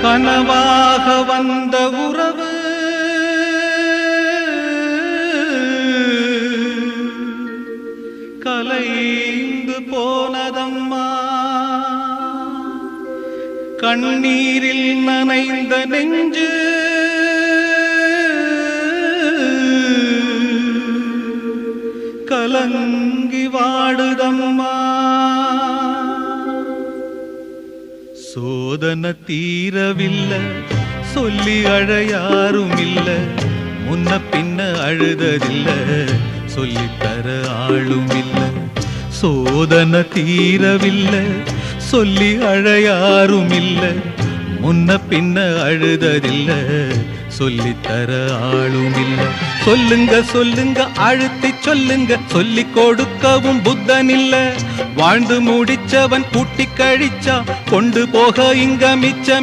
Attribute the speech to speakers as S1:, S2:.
S1: கனவாக வந்த உறவு கலைந்து போனதம்மா. கண்ணீரில் நனைந்த நெஞ்சு கலங்கி வாடுதம்மா. சோதனை தீரவில்லை, சொல்லி அழ யாரும் இல்ல, முன்ன பின்ன அழுததில்ல, சொல்லித்தர ஆளும் இல்ல. சோதனை தீரவில்லை, சொல்லி அழ யாரும் இல்ல, முன்ன பின்ன அழுததில்ல, சொல்லித்தர ஆளும் இல்ல. சொல்லுங்க சொல்லுங்க அழுத்தி சொல்லுங்க, சொல்லி கொடுக்கவும் புத்தன் இல்ல. வாழ்ந்து முடிச்சவன் கூட்டி கழிச்சா கொண்டு போக இங்க மிச்சம்